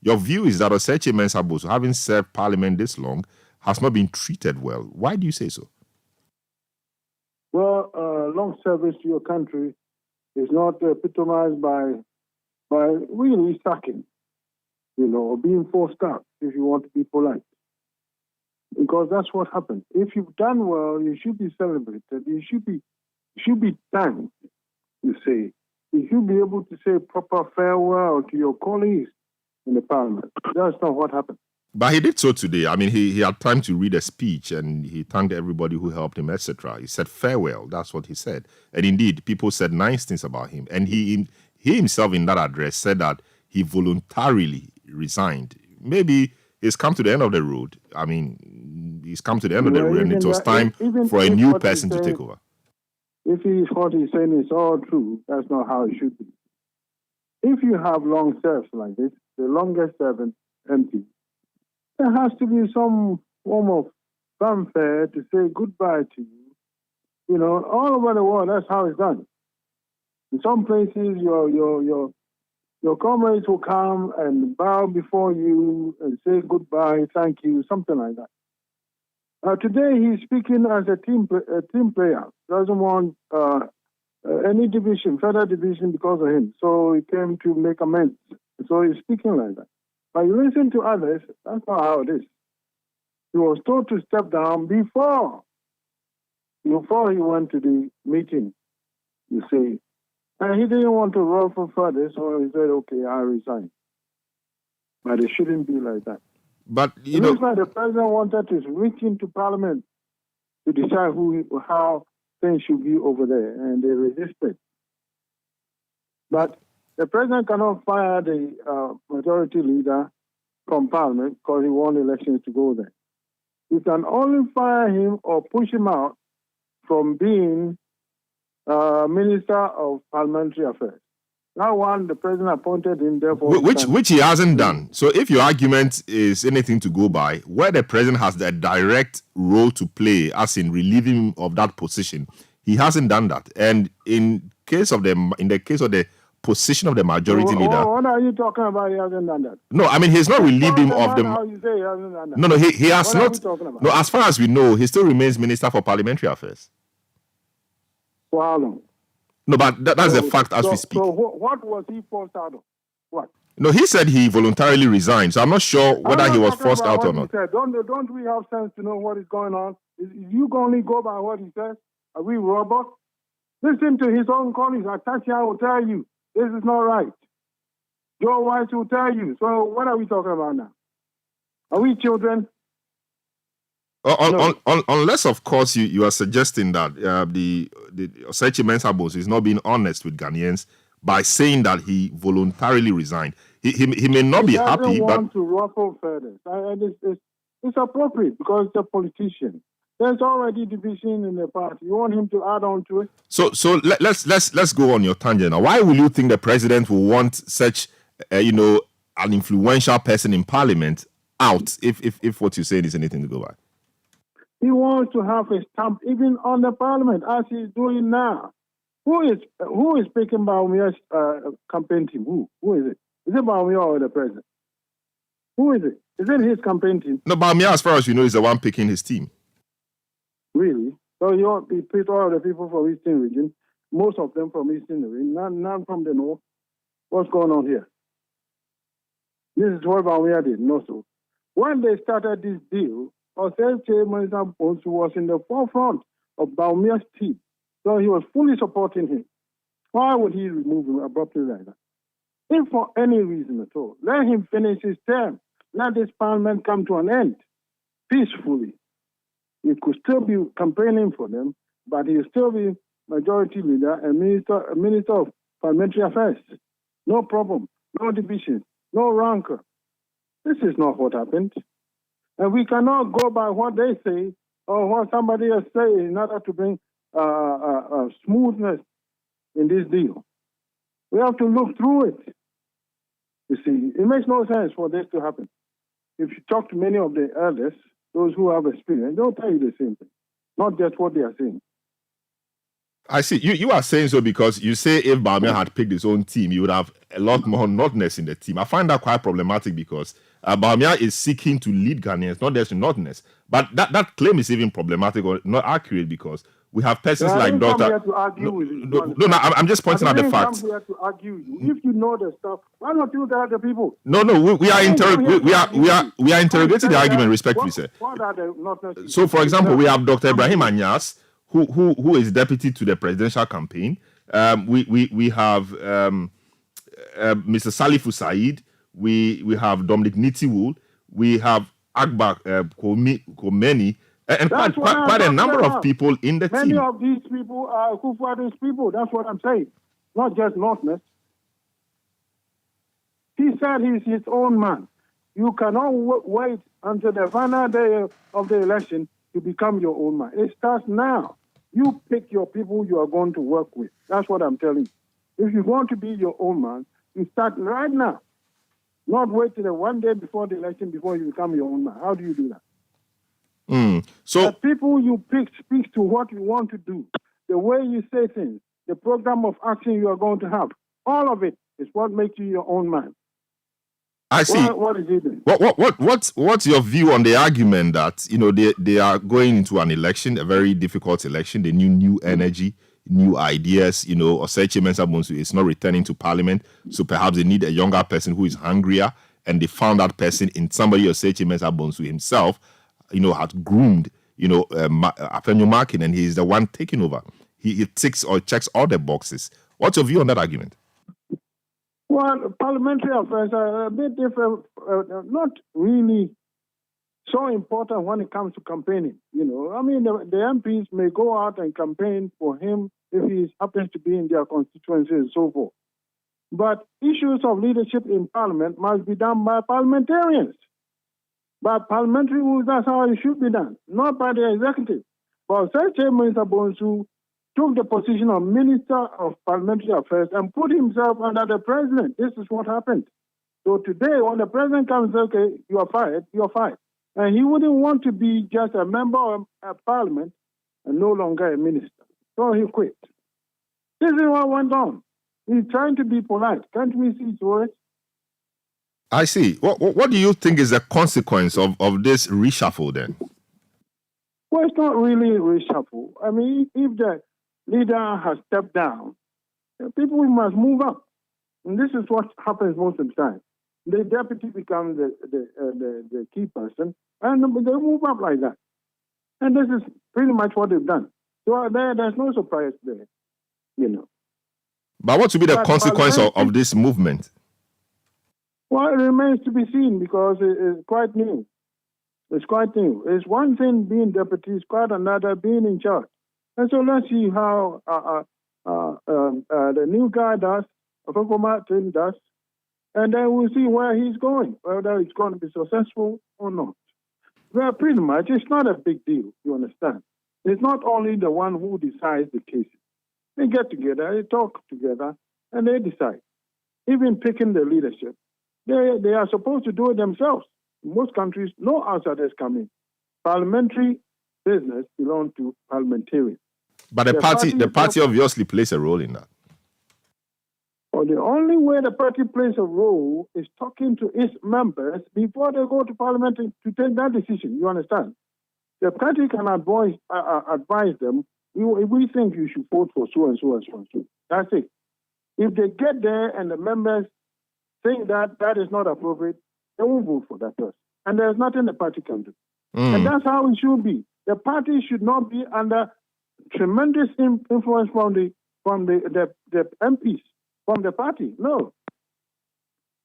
Your view is that Osei Kyei-Mensah-Bonsu, having served Parliament this long, has not been treated well. Why do you say so? Well, long service to your country is not epitomized by really sacking, or being forced out, if you want to be polite. Because that's what happens. If you've done well, you should be celebrated. You should be thanked, you say. You should be able to say proper farewell to your colleagues in the Parliament. That's not what happened. But he did so today. I mean, he had time to read a speech and he thanked everybody who helped him, etc. He said farewell. That's what he said. And indeed, people said nice things about him. And he himself in that address said that he voluntarily resigned. Maybe he's come to the end of the road. I mean, he's come to the end of the road and it was time for a new person to take over. If what he's saying is all true, that's not how it should be. If you have long serves like this, the longest serving MP, there has to be some form of fanfare to say goodbye to you. All over the world, that's how it's done. In some places, your comrades will come and bow before you and say goodbye, thank you, something like that. Today, he's speaking as a team player. Doesn't want any division, further division because of him. So he came to make amends. So he's speaking like that. But you listen to others, that's not how it is. He was told to step down before he went to the meeting, you see. And he didn't want to ruffle further, so he said, okay, I resign. But it shouldn't be like that. But, it looks like the president wanted to reach into Parliament to decide how things should be over there, and they resisted. But the president cannot fire the majority leader from Parliament because he won elections to go there. You can only fire him or push him out from being Minister of Parliamentary Affairs. That one, the president appointed him, therefore... Which he hasn't done. So if your argument is anything to go by, where the president has the direct role to play, as in relieving him of that position, he hasn't done that. And in the case of the position of the majority leader... What are you talking about? He hasn't done that. No, I mean, he's not relieved him of the... How you say he hasn't done that? No, he has what not... Are you talking about? No, as far as we know, he still remains Minister for Parliamentary Affairs. For how long? No, but that's the fact as we speak. So what was he forced out of? What? No, he said he voluntarily resigned. So I'm not sure whether he was forced out or not. Don't we have sense to know what is going on? Is you only go by what he says? Are we robots? Listen to his own colleagues. Atasia will tell you this is not right. Joe Weiss will tell you. So what are we talking about now? Are we children? Unless, of course, you are suggesting that the Osei Kyei-Mensah-Bonsu is not being honest with Ghanaians by saying that he voluntarily resigned. He may not be happy, He doesn't want to ruffle feathers. It's appropriate because it's a politician. There's already division in the party. You want him to add on to it? So let's go on your tangent now. Why will you think the president will want such an influential person in Parliament out if what you're saying is anything to go by? He wants to have a stamp even on the Parliament, as he's doing now. Who is picking Bawumia's campaign team? Who is it? Is it Bawumia or the president? Who is it? Is it his campaign team? No, Bawumia, as far as we know, is the one picking his team. Really? So he picked all the people from Eastern region, most of them from Eastern region, none from the North. What's going on here? This is what Bawumia did, not so. When they started this deal, Osei Kyei-Mensah-Bonsu was in the forefront of Bawumia's team, so he was fully supporting him. Why would he remove him abruptly like that? If for any reason at all, let him finish his term. Let this parliament come to an end peacefully. He could still be campaigning for them, but he'll still be majority leader and minister of parliamentary affairs. No problem, no division, no rancor. This is not what happened. And we cannot go by what they say or what somebody else say in order to bring smoothness in this deal. We have to look through it. You see, it makes no sense for this to happen. If you talk to many of the elders, those who have experience, they'll tell you the same thing, not just what they are saying. I see. You are saying so because you say if Bawumia had picked his own team, you would have a lot more notness in the team. I find that quite problematic because Bawumia is seeking to lead Ghanaians, not just notness. But that claim is even problematic or not accurate because we have persons I like didn't come Dr. here to argue with you. No, I'm just pointing out the facts. I didn't come here to argue with you. If you know the stuff, why not you tell the people? No, we are interrogating the argument respectfully, sir. What are the notness? So, for example, we have Dr. Ibrahim Anyas, who is deputy to the presidential campaign. We have Mr. Salifu Said. We have Dominic Nitiwul. We have Akbar Komeni, and quite a number of people in the team. Many of these people are Kufuor's people. That's what I'm saying. Not just Northness. He said he's his own man. You cannot wait until the final day of the election to become your own man. It starts now. You pick your people you are going to work with. That's what I'm telling you. If you want to be your own man, you start right now. Not wait till the one day before the election before you become your own man. How do you do that? So the people you pick speaks to what you want to do, the way you say things, the program of action you are going to have. All of it is what makes you your own man. I see. What is it then? What's your view on the argument that they are going into an election, a very difficult election? They need new energy, new ideas. Osei Kyei-Mensah-Bonsu is not returning to parliament, so perhaps they need a younger person who is hungrier, and they found that person in somebody Osei Kyei-Mensah-Bonsu himself. Had groomed, Afenyo Markin, and he is the one taking over. He ticks or checks all the boxes. What's your view on that argument? Well, parliamentary affairs are a bit different, not really so important when it comes to campaigning. The MPs may go out and campaign for him if he happens to be in their constituency and so forth. But issues of leadership in parliament must be done by parliamentarians. By parliamentary rules, that's how it should be done, not by the executive. But Osei Kyei-Mensah-Bonsu took the position of Minister of Parliamentary Affairs and put himself under the president. This is what happened. So today, when the president comes and says, okay, you are fired, and he wouldn't want to be just a member of parliament and no longer a minister. So he quit. This is what went on. He's trying to be polite. Can't we see his words? I see. What do you think is the consequence of this reshuffle then? Well, it's not really reshuffle. If the leader has stepped down, people must move up. And this is what happens most of the time. The deputy becomes the key person, and they move up like that. And this is pretty much what they've done. So there's no surprise there, But what would be the consequence of this movement? Well, it remains to be seen because it's quite new. It's quite new. It's one thing being deputy, it's quite another being in charge. And so let's see how the new guy does, Amoako Baah does, and then we'll see where he's going, whether it's going to be successful or not. Well, pretty much, it's not a big deal, you understand. It's not only the one who decides the cases. They get together, they talk together, and they decide. Even picking the leadership, they are supposed to do it themselves. In most countries, no outsiders come in. Parliamentary business belongs to parliamentarians. But the party obviously plays a role in that. Well, the only way the party plays a role is talking to its members before they go to parliament to take that decision. You understand? The party can advise them, we think you should vote for so and so and so and so. That's it. If they get there and the members think that is not appropriate, they won't vote for that person. And there's nothing the party can do. And that's how it should be. The party should not be under tremendous influence from the MPs, from the party. No.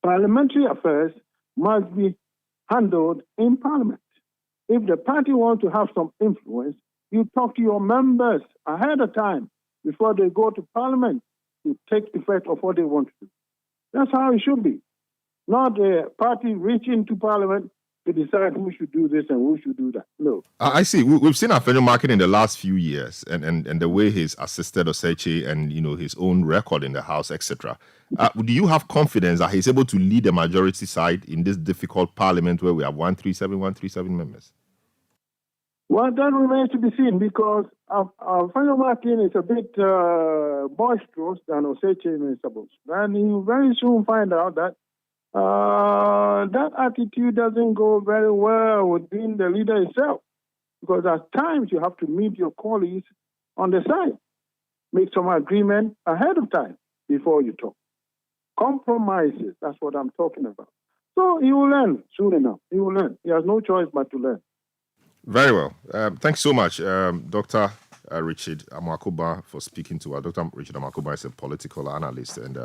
Parliamentary affairs must be handled in parliament. If the party wants to have some influence, you talk to your members ahead of time before they go to parliament to take effect of what they want to do. That's how it should be. Not the party reaching to parliament to decide who should do this and who should do that. No. I see. We've seen Afenyo Markin in the last few years and the way he's assisted Osei Kyei and his own record in the House, etc. Do you have confidence that he's able to lead the majority side in this difficult parliament where we have 137 members? Well, that remains to be seen because Fanyo Martin is a bit boisterous than Osei Kyei-Mensah-Bonsu. And he will very soon find out that that attitude doesn't go very well with being the leader itself. Because at times you have to meet your colleagues on the side, make some agreement ahead of time before you talk. Compromises, that's what I'm talking about. So he will learn soon enough. He will learn. He has no choice but to learn. Very well. Thanks so much, Dr. Richard Amoako Baah, for speaking to us. Dr. Richard Amoako Baah is a political analyst, and